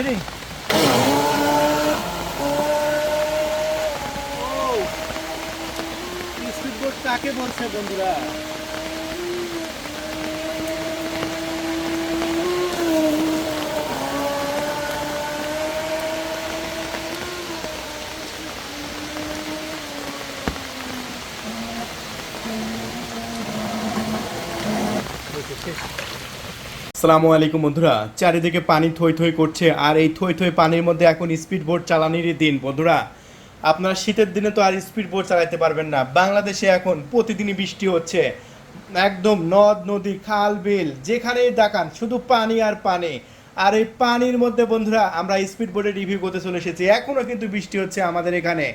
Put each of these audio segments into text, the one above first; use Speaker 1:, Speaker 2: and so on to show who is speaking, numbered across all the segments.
Speaker 1: রে স্পিডবোট কাকে বলছে বন্ধুরা?
Speaker 2: আসসালামু আলাইকুম বন্ধুরা, চারিদিকে পানি থই থই করছে আর এই থই থই পানির মধ্যে এখন স্পিড বোট চালানোরই দিন বন্ধুরা। আপনারা শীতের দিনে তো আর স্পিড বোট চালাতে পারবেন না। বাংলাদেশে এখন প্রতিদিনই বৃষ্টি হচ্ছে, একদম নদ নদী খাল বিল যেখানেই দেখান শুধু পানি আর পানি। আর এই পানির মধ্যে বন্ধুরা আমরা স্পিড বোটের রিভিউ করতে চলে এসেছি। এখনও কিন্তু বৃষ্টি হচ্ছে আমাদের এখানে,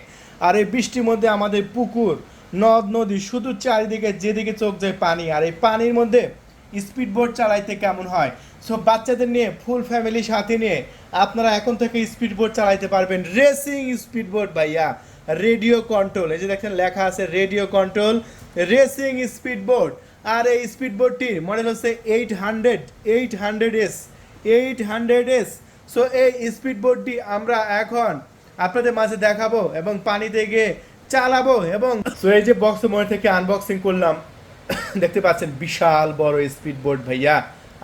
Speaker 2: আর এই বৃষ্টির মধ্যে আমাদের পুকুর নদ নদী শুধু চারিদিকে যেদিকে চোখ যায় পানি। আর এই পানির মধ্যে স্পিড বোট চালাইতে কেমন হয়, সো বাচ্চাদের নিয়ে ফুল ফ্যামিলি সাথে নিয়ে আপনারা এখন থেকে স্পিড বোট চালাইতে পারবেন। রেসিং স্পিড বোট ভাইয়া, রেডিও কন্ট্রোল, এই যে দেখেন লেখা আছে radio control racing speed boat. আর এই স্পিড বোটটির মডেল হচ্ছে 800S। সো এই স্পিড বোটটি আমরা এখন আপনাদের মাঝে দেখাবো এবং পানিতে গিয়ে চালাবো। এবং সো এই যে বক্সের মধ্যে থেকে আনবক্সিং করলাম, দেখতে পাচ্ছেন বিশাল বড় স্পিড বোট ভাইয়া।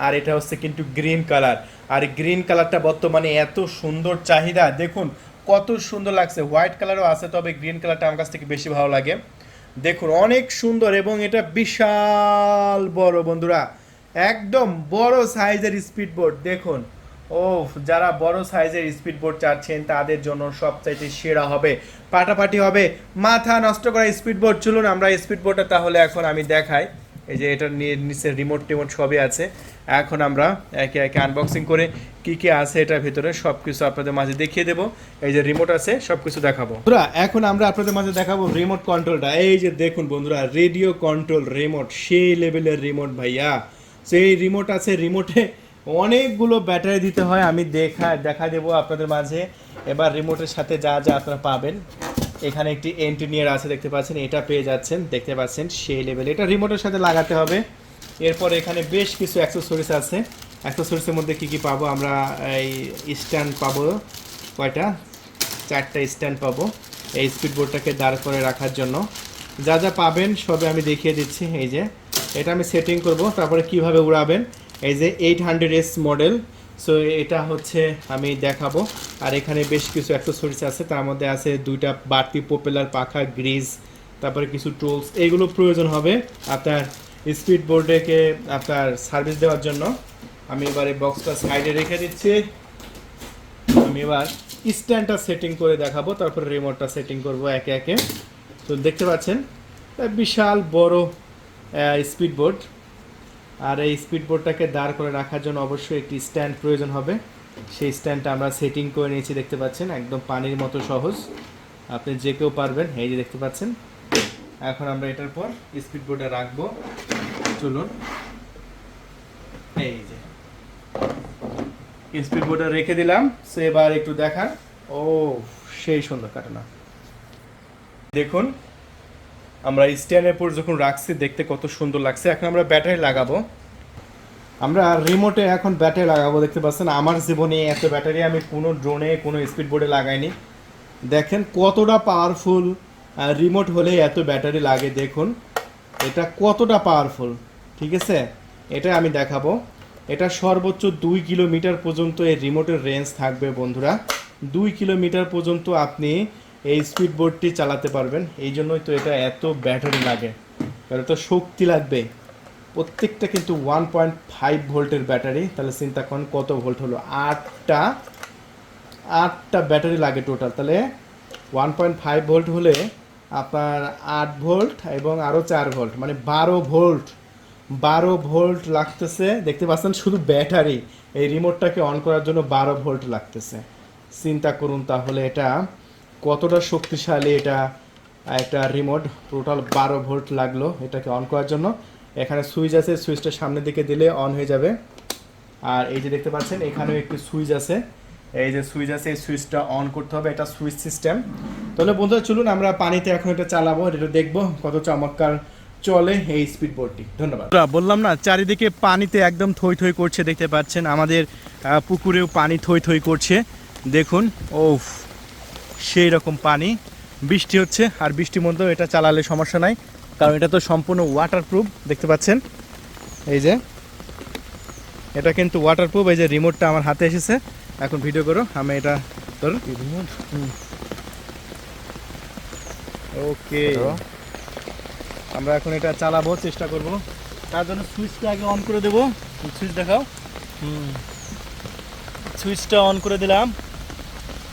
Speaker 2: আর এটা হচ্ছে কিন্তু গ্রিন কালার, আর গ্রিন কালারটা বর্তমানে এত সুন্দর চাহিদা, দেখুন কত সুন্দর লাগছে। হোয়াইট কালারও আছে, তবে গ্রিন কালারটা আমার কাছ থেকে বেশি ভালো লাগে। দেখুন অনেক সুন্দর এবং এটা বিশাল বড় বন্ধুরা, একদম বড় সাইজের স্পিড বোট। দেখুন ও, যারা বড় সাইজের স্পিড বোট চাচ্ছেন তাদের জন্য সবচাইতে সেরা হবে, পাটাপাটি হবে, মাথা নষ্ট করা স্পিড বোট। চলুন আমরা স্পিড বোটটা তাহলে এখন আমি দেখাই। এই যে এটা নিচে রিমোট টিমোট সবই আছে। এখন আমরা একে একে আনবক্সিং করে কি কি আছে এটার ভিতরে সব কিছু আপনাদের মাঝে দেখিয়ে দেবো। এই যে রিমোট আছে, সব কিছু দেখাবো বন্ধুরা। এখন আমরা আপনাদের মাঝে দেখাবো রিমোট কন্ট্রোলটা। এই যে দেখুন বন্ধুরা, রেডিও কন্ট্রোল রিমোট, সেই লেভেলের রিমোট ভাইয়া। সেই রিমোট আছে, রিমোটে অনেকগুলো ব্যাটারি দিতে হয়, আমি দেখা দেবো আপনাদের মাঝে। এবার রিমোটের সাথে যা যা আপনারা পাবেন, এখানে একটি এন্টিনিয়ার আছে দেখতে পাচ্ছেন, এটা পেয়ে যাচ্ছেন, দেখতে পাচ্ছেন সেই লেভেল। এটা রিমোটের সাথে লাগাতে হবে। এরপর এখানে বেশ কিছু অ্যাক্সেসরিজ আছে। অ্যাক্সেসরিজের মধ্যে কি কি পাবো আমরা, এই স্ট্যান্ড পাবো কয়টা, 4টা স্ট্যান্ড পাবো এই স্পিড বোটটাকে দাঁড় করে রাখার জন্য। যা যা পাবেন সবে আমি দেখিয়ে দিচ্ছি। এই যে এটা আমি সেটিং করব, তারপরে কিভাবে উড়াবেন। এই যে 800S মডেল, সো এটা হচ্ছে আমি দেখাবো। আর এখানে বেশ কিছু অ্যাক্সেসরিজ আছে, তার মধ্যে আছে 2টা বাড়তি প্রপেলার পাখা, গ্রিজ, তারপরে কিছু টুলস। এইগুলো প্রয়োজন হবে আপনার স্পিড বোর্ডকে আপনার সার্ভিস দেওয়ার জন্য। আমি এবার এই বক্সটা সাইডে রেখে দিচ্ছি। আমি এবার স্ট্যান্ডটা সেটিং করে দেখাবো, তারপরে রিমোটটা সেটিং করব একে একে। তো দেখতে পাচ্ছেন বিশাল বড় স্পিড বোর্ড। আর এই স্পিড বোর্ডটাকে দাঁড় করে রাখার জন্য অবশ্যই একটি স্ট্যান্ড প্রয়োজন হবে। সেই স্ট্যান্ডটা আমরা সেটিং করে নিয়েছি, দেখতে পাচ্ছেন একদম পানির মতো সহজ, আপনি যে কেউ পারবেন। এই যে দেখতে পাচ্ছেন। এখন আমরা এটার পর স্পিড বোর্ডে রাখবো। চলুন, এই যে স্পিড বোর্ডে রেখে দিলাম। সে এবার একটু দেখান। ও সেই সুন্দর কাটানা, দেখুন আমরা স্ট্যান্ডের পর যখন রাখছি দেখতে কত সুন্দর লাগছে। এখন আমরা ব্যাটারি লাগাবো, আমরা রিমোটে এখন ব্যাটারি লাগাবো। দেখতে পাচ্ছেন আমার জীবনে এত ব্যাটারি আমি কোনো ড্রোনে কোনো স্পিড বোর্ডে লাগাইনি। দেখেন কতটা পাওয়ারফুল রিমোট হলে এত ব্যাটারি লাগে, দেখুন এটা কতটা পাওয়ারফুল। ঠিক আছে, এটা আমি দেখাবো। এটা সর্বোচ্চ 2 কিলোমিটার পর্যন্ত এই রিমোটের রেঞ্জ থাকবে বন্ধুরা। 2 কিলোমিটার পর্যন্ত আপনি এই স্পিড বোর্ডটি চালাতে পারবেন। এই জন্যই তো এটা এত ব্যাটারি লাগে, কারণ এত শক্তি লাগবে। প্রত্যেকটা কিন্তু 1.5 ভোল্টের ব্যাটারি, তাহলে চিন্তা করেন কত ভোল্ট হলো। 8টা ব্যাটারি লাগে টোটাল, তাহলে 1.5 ভোল্ট হলে আপনার 8 ভোল্ট এবং আরও 4 ভোল্ট, মানে 12 ভোল্ট লাগতেছে। দেখতে পাচ্ছেন শুধু ব্যাটারি, এই রিমোটটাকে অন করার জন্য 12 ভোল্ট লাগতেছে। চিন্তা করুন তাহলে এটা কতটা শক্তিশালী। এটা একটা রিমোট, টোটাল 12 ভোল্ট লাগলো এটাকে অন করার জন্য। এখানে সুইচ আছে, সুইচটা সামনের দিকে দিলে অন হয়ে যাবে। আর এই যে দেখতে পাচ্ছেন এখানেও একটি সুইচ আছে, এই যে সুইচ আছে, এই সুইচটা অন করতে হবে, এটা সুইচ সিস্টেম। তাহলে বন্ধুরা চলুন আমরা পানিতে এখন এটা চালাবো, এটা দেখবো কত চমৎকার চলে এই স্পিড বোটটি। ধন্যবাদ। বললাম না, চারিদিকে পানিতে একদম থই থই করছে, দেখতে পাচ্ছেন আমাদের পুকুরেও পানি থই থই করছে। দেখুন, ও সেই রকম পানি, বৃষ্টি হচ্ছে, আর বৃষ্টির মধ্যেও এটা চালালে সমস্যা নাই, কারণ এটা তো সম্পূর্ণ ওয়াটারপ্রুফ। দেখতে পাচ্ছেন এই যে এটা কিন্তু ওয়াটারপ্রুফ। এই যে রিমোটটা আমার হাতে এসেছে, এখন ভিডিও করো, আমি এটা তোর রিমোট। ওকে, আমরা এখন এটা চালাবো, চেষ্টা করব। তার জন্য সুইচটা আগে অন করে দেবো। সুইচ দেখাও। সুইচটা অন করে দিলাম,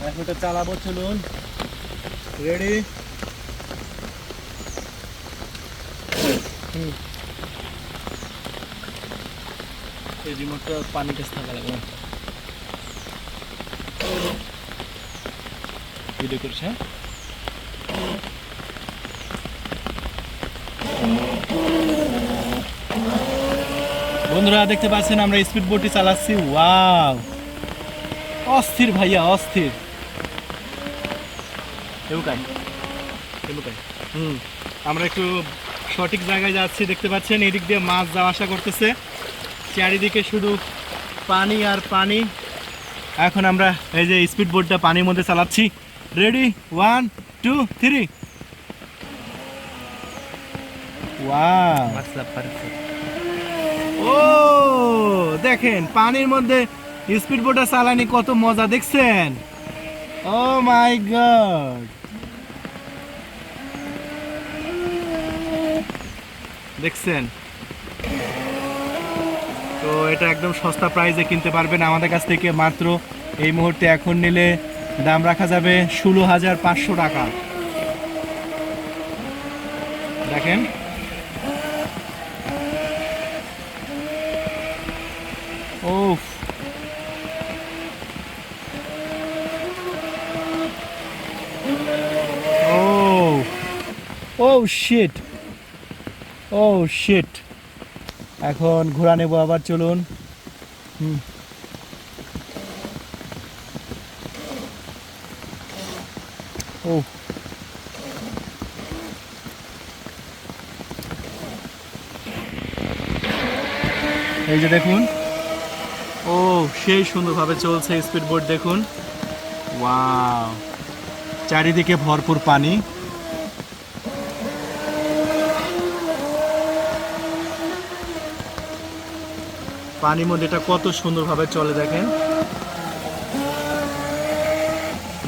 Speaker 2: এখন এটা চালাবো। চলুন, রেডি। এই রিমোটটা পানি কাছে থাকা লাগবে। ভিডিও করছে। বন্ধুরা দেখতে পাচ্ছেন আমরা স্পিড বোটটি চালাচ্ছি। ওয়াও, অস্থির ভাইয়া, অস্থির। আমরা একটু সঠিক জায়গায় যাচ্ছি, দেখতে পাচ্ছেন এদিক দিয়ে মাছ যাওয়া আসা করতেছে, চারিদিকে শুধু পানি আর পানি। এখন আমরা এই যে স্পিড বোটটা পানির মধ্যে চালাচ্ছি। রেডি, 1 2 3। ওয়াও, ও দেখেন পানির মধ্যে স্পিড বোটটা চালানি কত মজা, দেখছেন? ও মাই গড, দেখছেন তো? এটা একদম সস্তা প্রাইসে কিনতে পারবেন আমাদের কাছ থেকে। মাত্র এই মুহূর্তে এখন নিলে দাম রাখা যাবে 16,500 টাকা। দেখেন, ও ও শিট, ও শিট। এখন ঘোরা নেবো আবার, চলুন। ও এই যে দেখুন, ও সেই সুন্দরভাবে চলছে স্পিড বোট। দেখুন, ওয়াও, চারিদিকে ভরপুর পানি। পানির মধ্যে এটা কত সুন্দরভাবে চলে, দেখেন,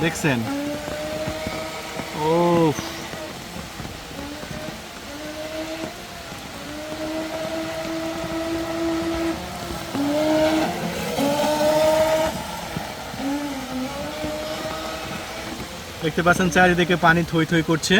Speaker 2: দেখছেন? ও দেখতে পাচ্ছেন চারিদিকে পানি থই থই করছে।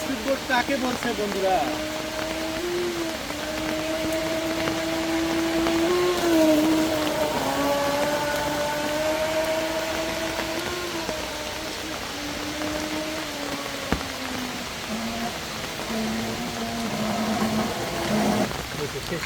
Speaker 1: স্পিড বোট কাকে বলছে বন্ধুরা?
Speaker 2: শেষ।